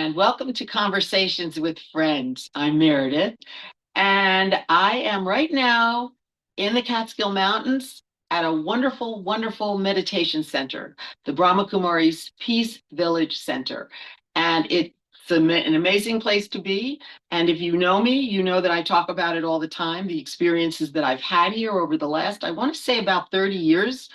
and welcome to Conversations with Friends. I'm Meredith, and I am right now in the Catskill Mountains at a wonderful, wonderful meditation center, the Brahma Kumaris Peace Village Center. And it's an amazing place to be. And if you know me, you know that I talk about it all the time, the experiences that I've had here over the last, I want to say about 30 years.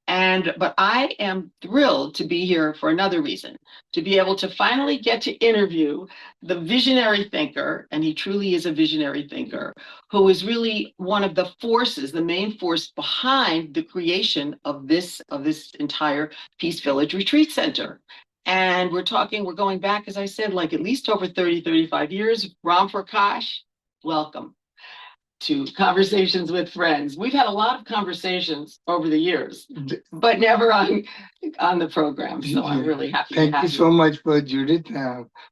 But I am thrilled to be here for another reason, to be able to finally get to interview the visionary thinker, and he truly is a visionary thinker, who is really one of the forces, the main force behind the creation of this entire Peace Village Retreat Center. And we're going back, as I said, like at least over 30, 35 years. Ram Prakash, welcome to Conversations with Friends. We've had a lot of conversations over the years, but never on the program. So I'm really happy. Thank you so much for Judith.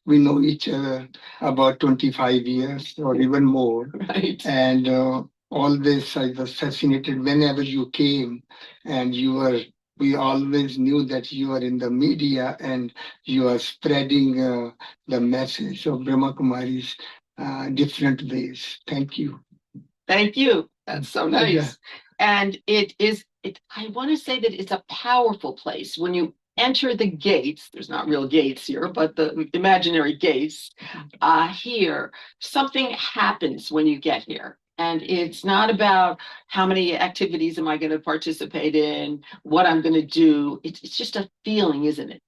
We know each other about 25 years or even more. Right. And all this, I was fascinated whenever you came, and we always knew that you are in the media and you are spreading the message of Brahma Kumaris different ways. Thank you. Thank you. That's so nice. Yeah. And I want to say that it's a powerful place. When you enter the gates, there's not real gates here, but the imaginary gates here, something happens when you get here. And it's not about how many activities am I going to participate in, what I'm going to do. It's just a feeling, isn't it?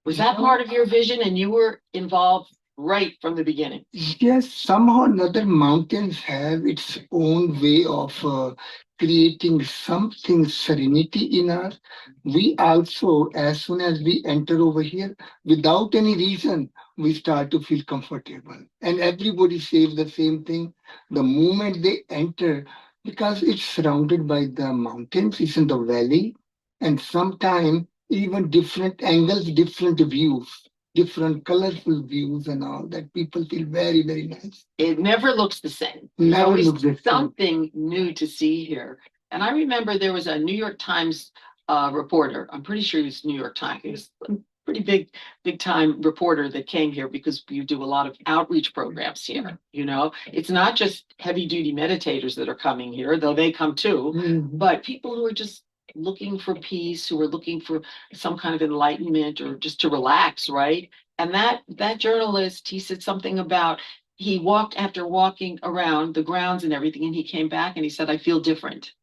Was that part of your vision, and you were involved right from the beginning? Yes, somehow another mountains have its own way of creating something serenity in us. We also, as soon as we enter over here, without any reason, we start to feel comfortable. And everybody says the same thing. The moment they enter, because it's surrounded by the mountains, it's in the valley, and sometimes even different angles, different views, different colorful views and all that, people feel very, very nice. It never looks the same. Never looks the same. Something new to see here. And I remember there was a New York Times reporter. I'm pretty sure he was New York Times. He was a pretty big time reporter that came here because you do a lot of outreach programs here. You know, it's not just heavy duty meditators that are coming here, though they come too, but people who are just looking for peace, who are looking for some kind of enlightenment or just to relax, right? And that journalist, he said something about, he walked after walking around the grounds and everything, and he came back and he said, I feel different.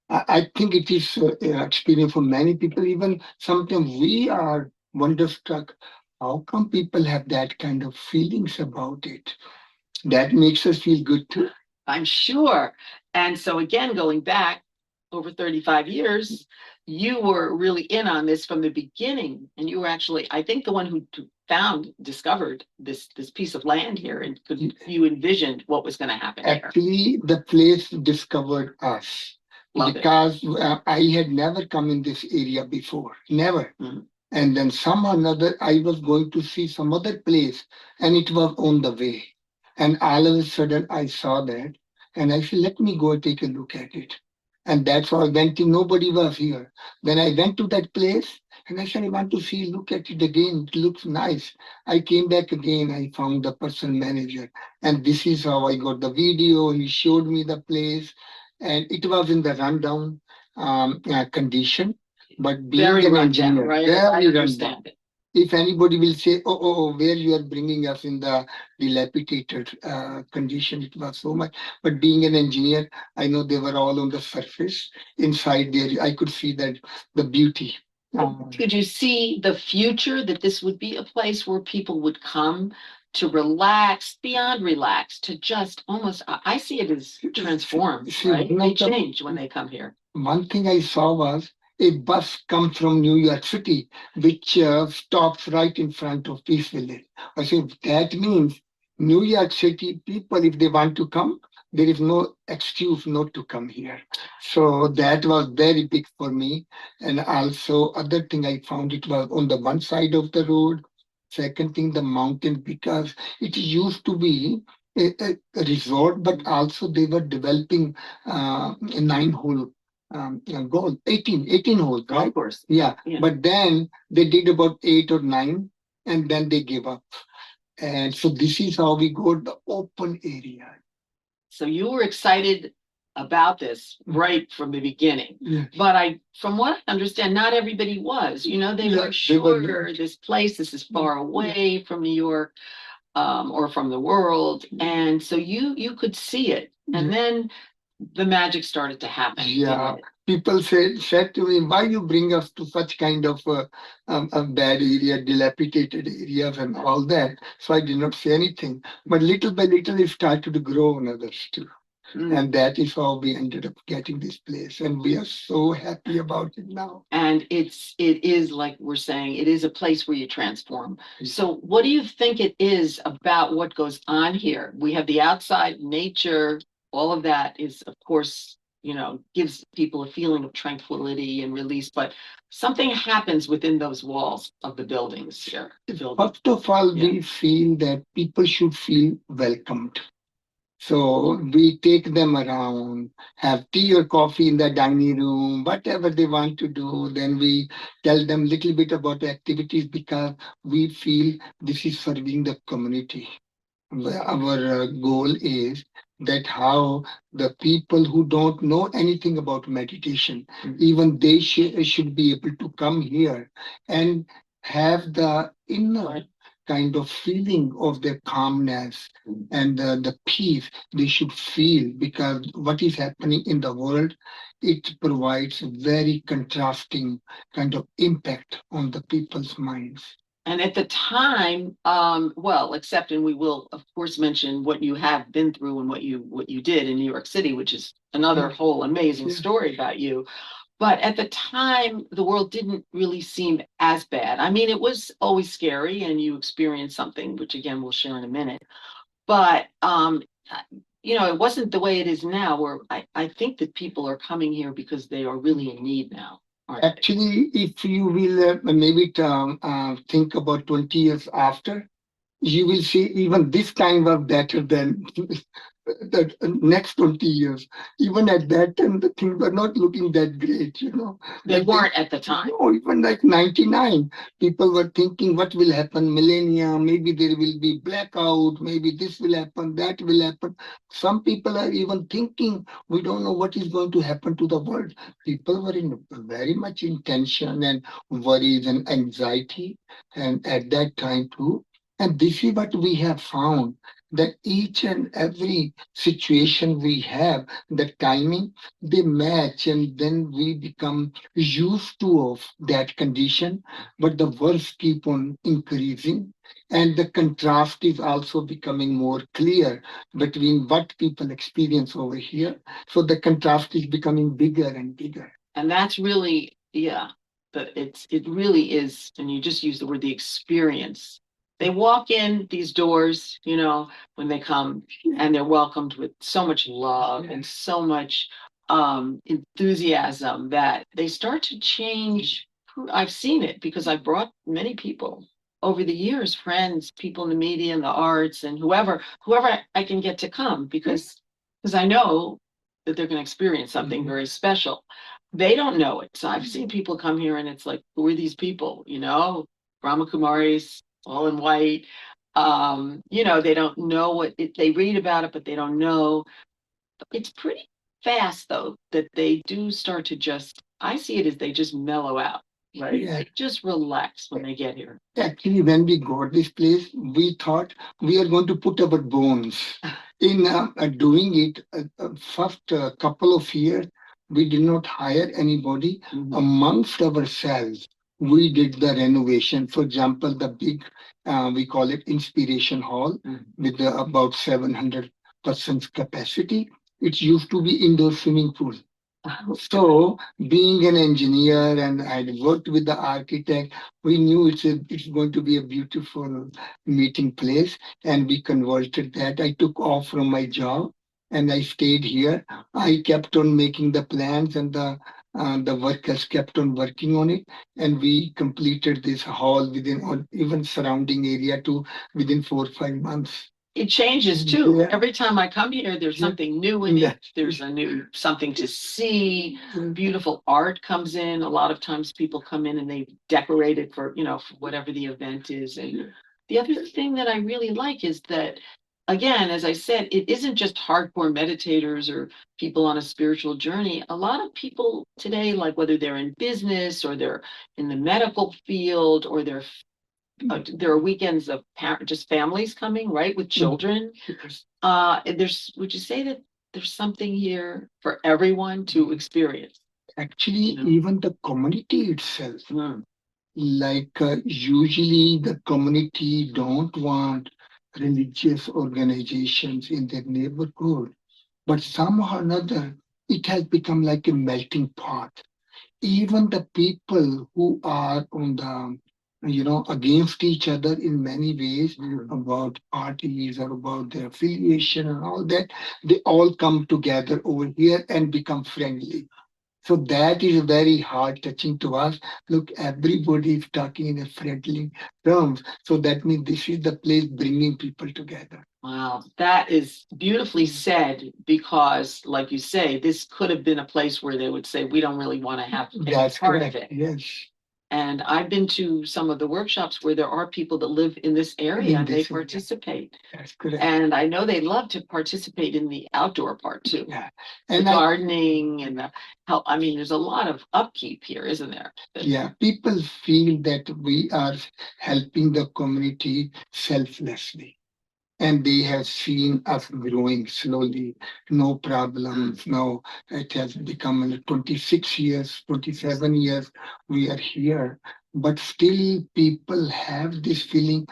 I think it is an experience for many people. Even sometimes we are wonderstruck. How come people have that kind of feelings about it? That makes us feel good too. I'm sure. And so again, going back over 35 years, you were really in on this from the beginning. And you were actually, I think, the one who discovered this piece of land here, and you envisioned what was going to happen here. Actually, the place discovered us. Because I had never come in this area before, never. And then somehow or another, I was going to see some other place, and it was on the way. And all of a sudden, I saw that, and I said, let me go take a look at it. And that's how I went in. Nobody was here. Then I went to that place and I said, I want to look at it again. It looks nice. I came back again. I found the person manager. And this is how I got the video. He showed me the place. And it was in the rundown condition. But being very an rundown, engineer, right? very I understand rundown. it. If anybody will say, where you are bringing us in the dilapidated condition, it was so much. But being an engineer, I know they were all on the surface. Inside there, I could see that the beauty. Could you see the future, that this would be a place where people would come to relax, beyond relax, to just almost, I see it as transformed, right? They change when they come here. One thing I saw was, a bus comes from New York City, which stops right in front of Peace Village. I said, that means New York City people, if they want to come, there is no excuse not to come here. So that was very big for me. And also, other thing I found, it was on the one side of the road. Second thing, the mountain, because it used to be a resort, but also they were developing a 9-hole goal, 18 holes, right? Of course. Yeah. But then they did about 8 or 9, and then they give up. And so this is how we got the open area. So you were excited about this right from the beginning. Yeah. But from what I understand, not everybody was. They Yeah, were they were sure not. this is far away from New York, or from the world. And so you could see it. And then the magic started to happen. Yeah, didn't it? people said to me, "Why you bring us to such kind of a bad area, dilapidated areas, and all that?" So I did not say anything. But little by little, it started to grow on others too, and that is how we ended up getting this place, and we are so happy about it now. And it is like we're saying, it is a place where you transform. So what do you think it is about what goes on here? We have the outside nature, all of that is, of course, gives people a feeling of tranquility and release, but something happens within those walls of the buildings here. First of all, we feel that people should feel welcomed. So we take them around, have tea or coffee in the dining room, whatever they want to do. Then we tell them a little bit about the activities because we feel this is serving the community. Our goal is that how the people who don't know anything about meditation, even they should be able to come here and have the inner kind of feeling of their calmness and the peace they should feel, because what is happening in the world, it provides very contrasting kind of impact on the people's minds. And at the time, well, except, and we will of course mention what you have been through and what you did in New York City, which is another whole amazing story about you. But at the time, the world didn't really seem as bad. I mean, it was always scary, and you experienced something, which again we'll share in a minute. But it wasn't the way it is now, where I think that people are coming here because they are really in need now. Actually, if you will maybe think about 20 years after, you will see even this time was better than the next 20 years. Even at that time, the things were not looking that great. They weren't at the time. No, even like 99, people were thinking, what will happen? Millennium, maybe there will be blackout, maybe this will happen, that will happen. Some people are even thinking, we don't know what is going to happen to the world. People were in very much in tension and worries and anxiety, and at that time too. And this is what we have found, that each and every situation we have, the timing, they match, and then we become used to of that condition. But the words keep on increasing, and the contrast is also becoming more clear between what people experience over here. So the contrast is becoming bigger and bigger. And that's really, but it really is, and you just use the word, the experience. They walk in these doors, when they come, and they're welcomed with so much love and so much enthusiasm that they start to change. I've seen it because I brought many people over the years, friends, people in the media and the arts, and whoever I can get to come, because I know that they're going to experience something very special. They don't know it. So I've seen people come here and it's like, who are these people? Brahma Kumaris, all in white. They don't know they read about it, but they don't know. It's pretty fast though that they do start to I see it as they just mellow out. Right. Yeah. They just relax when they get here. Actually, when we got this place, we thought we are going to put our bones in doing it. First couple of years, we did not hire anybody. Amongst ourselves. We did the renovation. For example, the big, we call it Inspiration Hall, with about 700 persons capacity. It used to be indoor swimming pool. So, being an engineer, and I had worked with the architect, we knew it's going to be a beautiful meeting place, and we converted that. I took off from my job and I stayed here. I kept on making the plans, and the workers kept on working on it, and we completed this hall within, or even surrounding area, to within 4 or 5 months. it changes too. Yeah. Every time I come here, there's Yeah. something new in Yeah. it. There's a new something to see. Yeah. Beautiful art comes in. A lot of times people come in and they decorate it for, for whatever the event is. And the other thing that I really like is that, again, as I said, it isn't just hardcore meditators or people on a spiritual journey. A lot of people today, like whether they're in business or they're in the medical field or there are weekends of just families coming, right, with children. Would you say that there's something here for everyone to experience? Actually, even the community itself, like usually the community don't want religious organizations in their neighborhood, but somehow or another, it has become like a melting pot. Even the people who are on the against each other in many ways about parties or about their affiliation and all that, they all come together over here and become friendly. So that is very heart touching to us. Look, everybody is talking in a friendly terms. So that means this is the place bringing people together. Wow, that is beautifully said because, like you say, this could have been a place where they would say, we don't really want to have any That's part correct. of it. Yes. And I've been to some of the workshops where there are people that live in this area and they participate. That's correct. And I know they love to participate in the outdoor part too. Yeah. And the gardening and the help. I mean, there's a lot of upkeep here, isn't there? Yeah, people feel that we are helping the community selflessly. And they have seen us growing slowly, no problems. Now it has become 26 years, 27 years we are here, but still people have this feeling.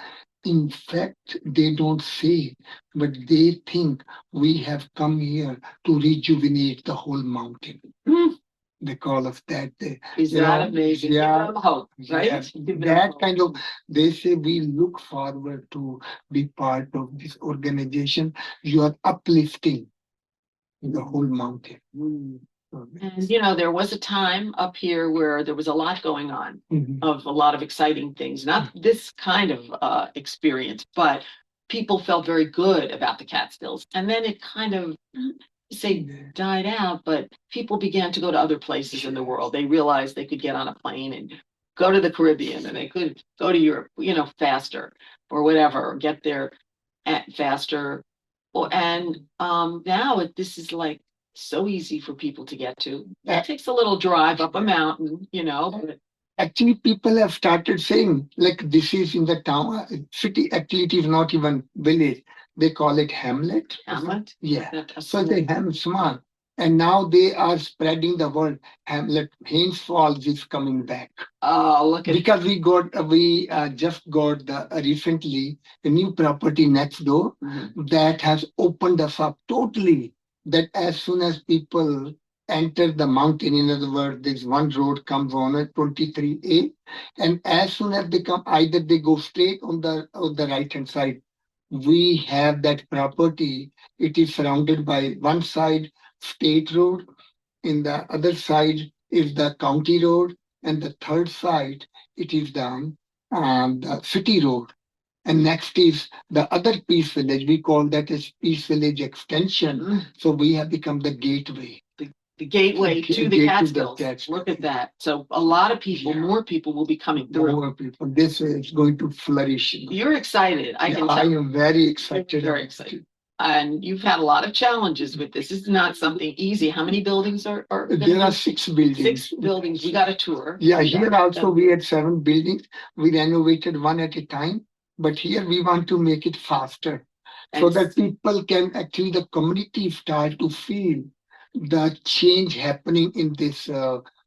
In fact, they don't say, but they think we have come here to rejuvenate the whole mountain. They call us that. Is that amazing? Yeah, Give them hope, right? yeah, that kind of. They say we look forward to be part of this organization. You are uplifting the whole mountain. And there was a time up here where there was a lot going on Mhm. of a lot of exciting things. Not this kind of experience, but people felt very good about the Catskills. And then it kind of died out, but people began to go to other places in the world. They realized they could get on a plane and go to the Caribbean and they could go to Europe, faster or whatever, or get there faster. And now this is like so easy for people to get to. It takes a little drive up a mountain, but Actually, people have started saying, like, this is in the town, city. Actually, it is not even village. They call it hamlet. Hamlet? Yeah. So they have small. And now they are spreading the word. Hamlet, Haynes Falls is coming back. Oh, look at Because we just got recently a new property next door that has opened us up totally. That as soon as people enter the mountain, in other words, there's one road comes on it, 23A, and as soon as they come, either they go straight on the right hand side. We have that property. It is surrounded by one side state road, in the other side is the county road, and the third side it is the city road. And next is the other Peace Village. We call that as Peace Village Extension. So we have become the gateway. The gateway to the Catskills. Catskills. Look at that. So a lot of people, more people will be coming through. More people. This is going to flourish. You're excited. I can tell. I am very excited. Very excited. And you've had a lot of challenges with this. It's not something easy. How many buildings are there are 6 buildings. 6 buildings. We got a tour. Yeah, here also we had 7 buildings. We renovated one at a time, but here we want to make it faster so that people can actually, the community start to feel the change happening in this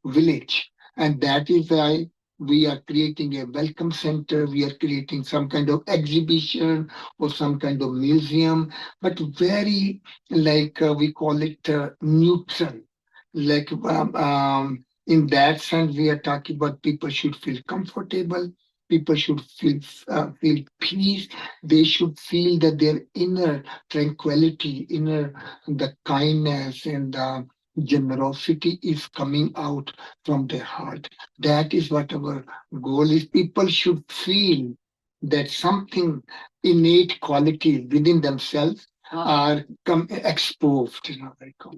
village. And that is why we are creating a welcome center. We are creating some kind of exhibition or some kind of museum, but very we call it neutral. In that sense, we are talking about people should feel comfortable. People should feel peace. They should feel that their inner tranquility, the kindness and the generosity is coming out from their heart. That is what our goal is. People should feel that something innate qualities within themselves are exposed.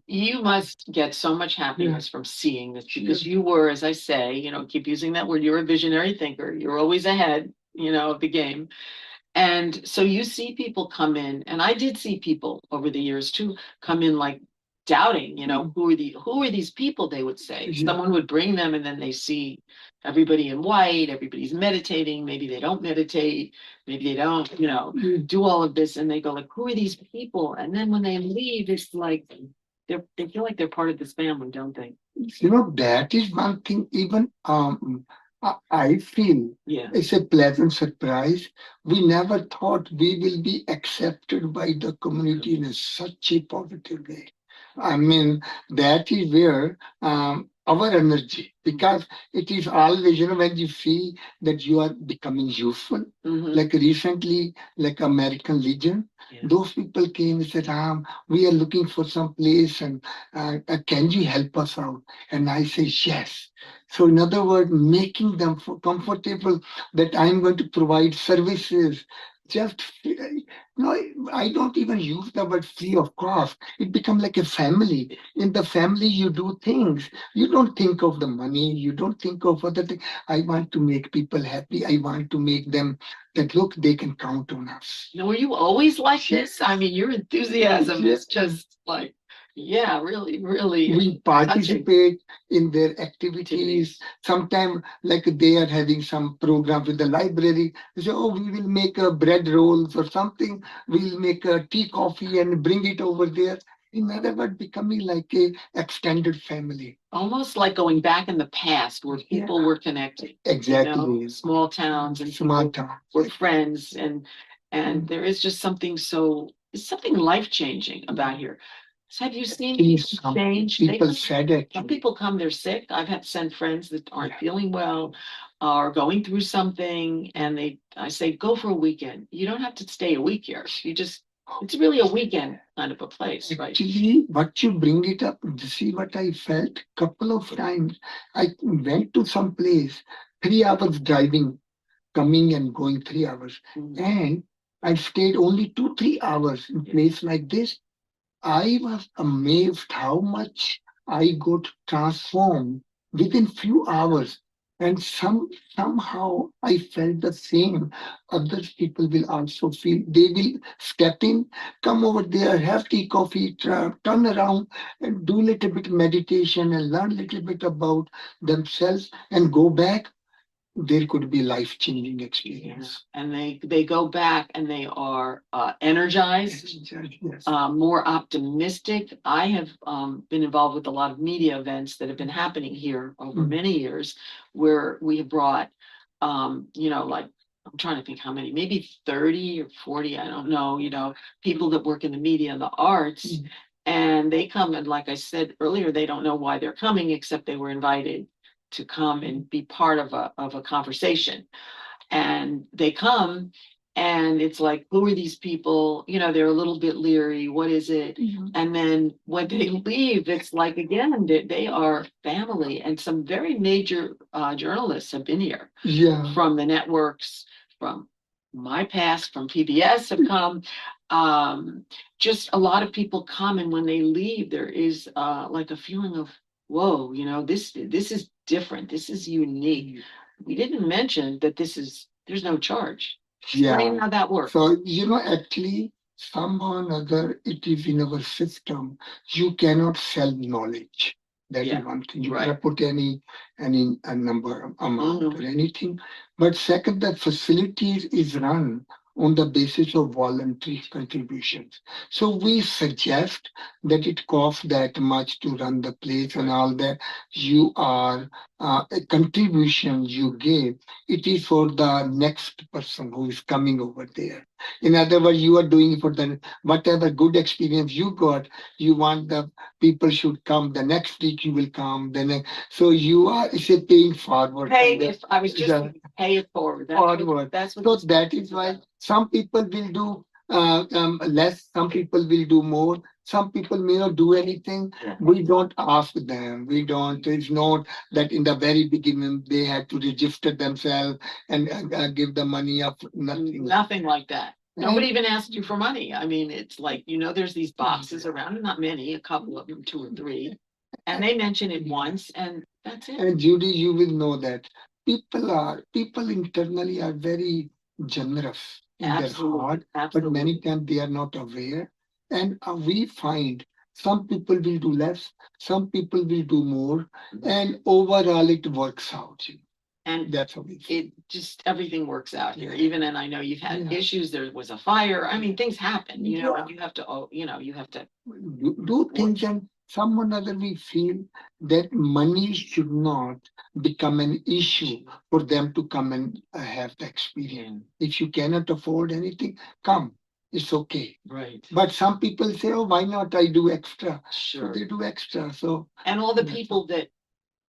You must get so much happiness from seeing this because you were, as I say, keep using that word, you're a visionary thinker. You're always ahead, of the game. And so you see people come in, and I did see people over the years too come in like doubting, who are these people, they would say. Someone would bring them and then they see everybody in white, everybody's meditating, maybe they don't meditate, maybe they don't, do all of this, and they go like, who are these people? And then when they leave, it's like they feel like they're part of this family, don't they? That is one thing. Even I feel it's a pleasant surprise. We never thought we will be accepted by the community in such a positive way. I mean, that is where our energy, because it is always, when you feel that you are becoming useful. Like recently, like American Legion, those people came and said, we are looking for some place, and can you help us out? And I say, yes. So in other words, making them comfortable that I'm going to provide services. Just, I don't even use the word free of cost. It becomes like a family. In the family, you do things. You don't think of the money. You don't think of other things. I want to make people happy. I want to make them that, look, they can count on us. Now, were you always like this? I mean, your enthusiasm is just like, really, really. We participate in their activities. Sometimes, like they are having some program with the library. They say, oh, we will make a bread rolls or something. We'll make a tea coffee and bring it over there. In other words, becoming like a extended family. Almost like going back in the past where people were connected. Exactly. Small towns and small towns were friends, and there is just something something life-changing about here. So have you seen people change? People said it. Some people come, they're sick. I've had to send friends that aren't feeling well, are going through something, and I say, go for a weekend. You don't have to stay a week here. It's really a weekend kind of a place, right? Actually, what you bring it up, see what I felt couple of times. I went to some place, 3 hours driving, coming and going 3 hours. And I stayed only 2, 3 hours in place like this. I was amazed how much I got transformed within few hours. And somehow I felt the same. Other people will also feel. They will step in, come over there, have tea, coffee, turn around, and do a little bit meditation and learn a little bit about themselves and go back. There could be life-changing experience. And they go back and they are energized, Yes. more optimistic. I have been involved with a lot of media events that have been happening here over many years, where we have brought, like, I'm trying to think how many, maybe 30 or 40, I don't know, people that work in the media and the arts. And they come, and like I said earlier, they don't know why they're coming, except they were invited to come and be part of a conversation. And they come, and it's like, who are these people? They're a little bit leery. What is it? And then when they leave, it's like, again, they are family. And some very major journalists have been here from the networks, from my past, from PBS have come. Just a lot of people come, and when they leave, there is like a feeling of, whoa, this is different. This is unique. We didn't mention that there's no charge. Explain how that works. So, actually, somehow or another, it is in our system. You cannot sell knowledge. That is one thing. You cannot put any a number, amount or anything. But second, the facilities is run on the basis of voluntary contributions. So we suggest that it costs that much to run the place and all that. You are a contribution you give. It is for the next person who is coming over there. In other words, you are doing it for the whatever good experience you got. You want the people should come. The next week you will come. So you are, it's a paying forward. I was just pay it forward. That's what. So that is why some people will do less, some people will do more. Some people may not do anything. We don't ask them. We don't. It's not that in the very beginning they had to register themselves and give the money up. Nothing. Nothing like that. Nobody And even asked you for money. I mean, it's like, there's these boxes around, not many, a couple of them, 2 or 3. And they mention it once and that's it. And Judy, you will know that people internally are very generous in their heart, but many times they are not aware. And we find some people will do less, some people will do more, and overall it works out. And That's how we feel. it just, everything works out here, Yeah. even, and I know you've had Yeah. issues, there was a fire. I mean, things happen, Yeah. and you have to, you have to. Do things, and someone other we feel that money should not become an issue for them to come and have the experience. If you cannot afford anything, come. It's okay. Right. But some people say, "Oh, why not? I do extra." So Sure. they do extra. So And all the people that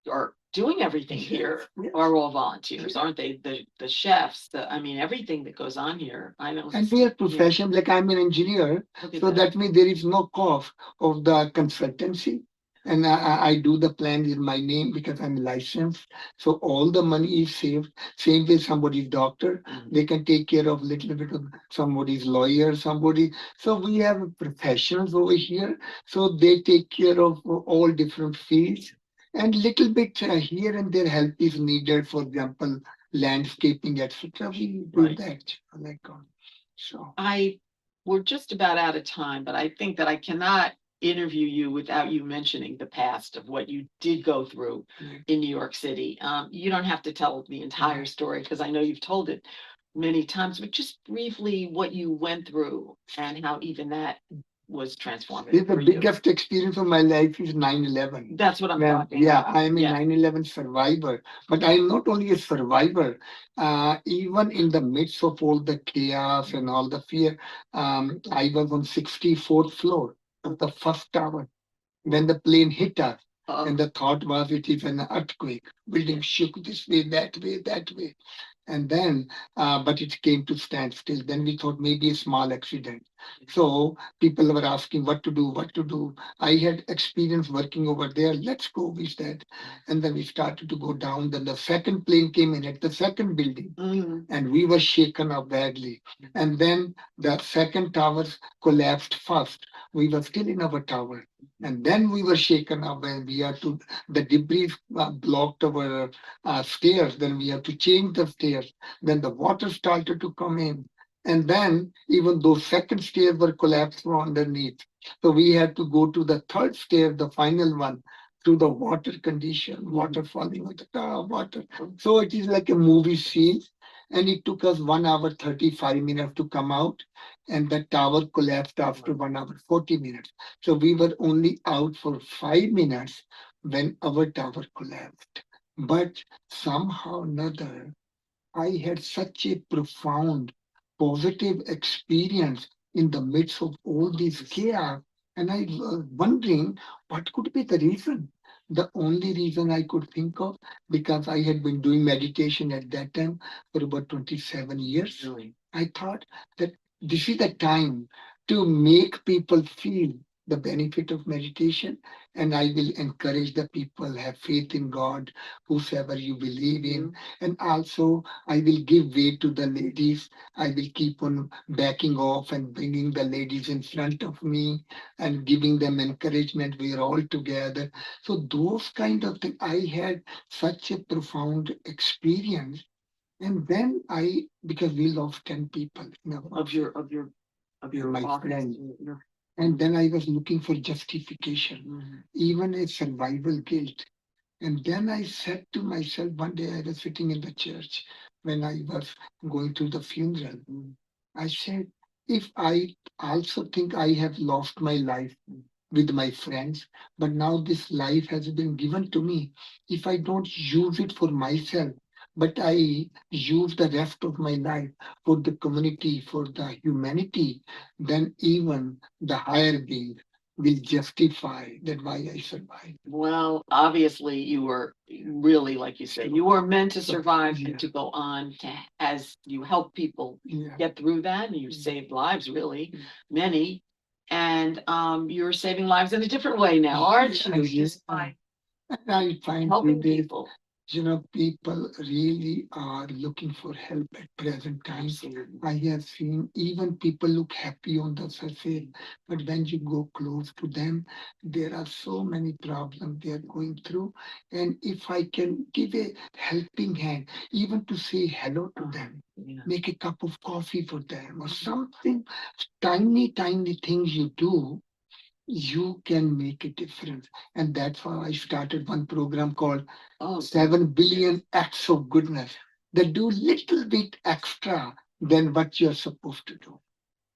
are doing everything here Yes. are all volunteers, aren't they? The chefs, I mean, everything that goes on here. I know. and we are professional. Like I'm an engineer, Look at so that means there is no cost of the consultancy. And I do the plan in my name because I'm licensed. So all the money is saved. Same way somebody's doctor, they can take care of little bit of somebody's lawyer, somebody. So we have professionals over here. So they take care of all different fields. And little bit here and there help is needed. For example, landscaping, etc. We do Right. that. Like so. We're just about out of time, but I think that I cannot interview you without you mentioning the past of what you did go through in New York City. You don't have to tell the entire story because I know you've told it many times, but just briefly what you went through and how even that was transformative The for you. biggest experience of my life is 9/11. That's what I'm Well, talking yeah, about. I am a 9/11 survivor, but I'm not only a survivor. Even in the midst of all the chaos and all the fear, I was on 64th floor of the first tower when the plane hit us. And the thought was it is an earthquake. Building shook this way, that way, that way. And then, but it came to standstill. Then we thought maybe a small accident. So people were asking what to do, what to do. I had experience working over there. Let's go, we said. And then we started to go down. Then the second plane came in at the second building, and we were shaken up badly. And then the second tower collapsed first. We were still in our tower. And then we were shaken up when we had to, the debris blocked our stairs. Then we have to change the stairs. Then the water started to come in. And then even those second stairs were collapsed from underneath. So we had to go to the third stair, the final one, through the water condition, water falling on the top, water. So it is like a movie scene. And it took us 1 hour 35 minutes to come out. And the tower collapsed after 1 hour 40 minutes. So we were only out for 5 minutes when our tower collapsed. But somehow or another, I had such a profound positive experience in the midst of all this chaos. And I was wondering what could be the reason. The only reason I could think of, because I had been doing meditation at that time for about 27 years. Really? I thought that this is the time to make people feel the benefit of meditation. And I will encourage the people, have faith in God, whosoever you believe in. And also, I will give way to the ladies. I will keep on backing off and bringing the ladies in front of me and giving them encouragement. We are all together. So those kind of things, I had such a profound experience. And then because we lost 10 people in our of my office, friends. And then I was looking for justification, even a survival guilt. And then I said to myself, one day I was sitting in the church when I was going to the funeral. I said, if I also think I have lost my life with my friends, but now this life has been given to me, if I don't use it for myself, but I use the rest of my life for the community, for the humanity, then even the higher being will justify that why I survived. Well, obviously you were really, like you say, you were meant to survive and to go on to, as you help people get through that and you saved lives, really, many. And you're saving lives in a different way now, aren't you? Yes, Just by and I find helping today, people. people really are looking for help at present times. Absolutely. I have seen even people look happy on the surface, but when you go close to them, there are so many problems they are going through. And if I can give a helping hand, even to say hello to them, Yeah. make a cup of coffee for them, or something, tiny things you do, you can make a difference. And that's why I started one program called Oh, 7 billion acts of goodness that do little bit extra than what you're supposed to do.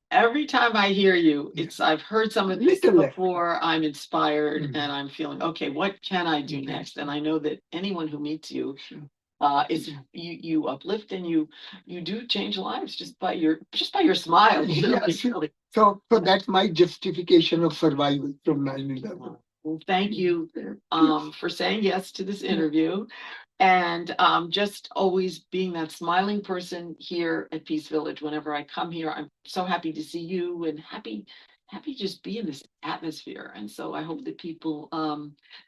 every time I hear you, it's I've heard some of this Little extra. before. I'm inspired Mhm. and I'm feeling okay. What can I do Mhm. next? And I know that anyone who meets you, Sure. is you uplift and you do change lives just by your smile. Literally, Yes. really. So that's my justification of survival from 9/11. Well, thank you Yes. for saying yes to this interview and just always being that smiling person here at Peace Village. Whenever I come here, I'm so happy to see you and happy to just be in this atmosphere. And so I hope that people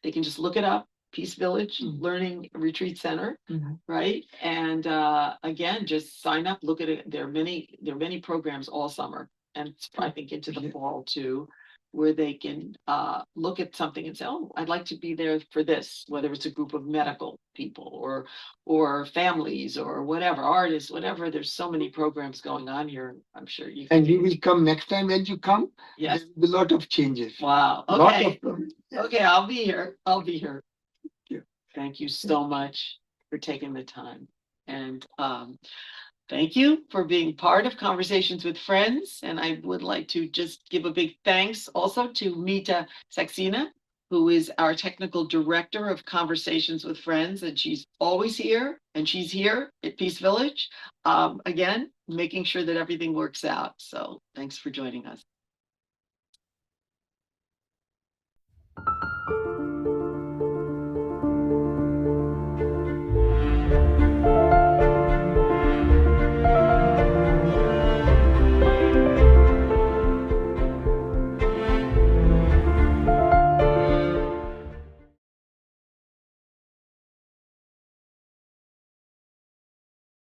they can just look it up, Peace Village Learning Retreat Center, Mhm. right? And again, just sign up, look at it. There are many programs all summer and I think into the Yeah. fall too, where they can look at something and say, "Oh, I'd like to be there for this," whether it's a group of medical people or families or whatever, artists, whatever. There's so many programs going on here. I'm sure you And can. you will come next time when you come. Yes. There will be a lot of changes. Wow. Lot Okay. of them. Yes. Okay. I'll be here. I'll be here. Yeah. Thank you so much for taking the time. And thank you for being part of Conversations with Friends. And I would like to just give a big thanks also to Mita Saxena, who is our technical director of Conversations with Friends. And she's always here and she's here at Peace Village. Again, making sure that everything works out. So thanks for joining us.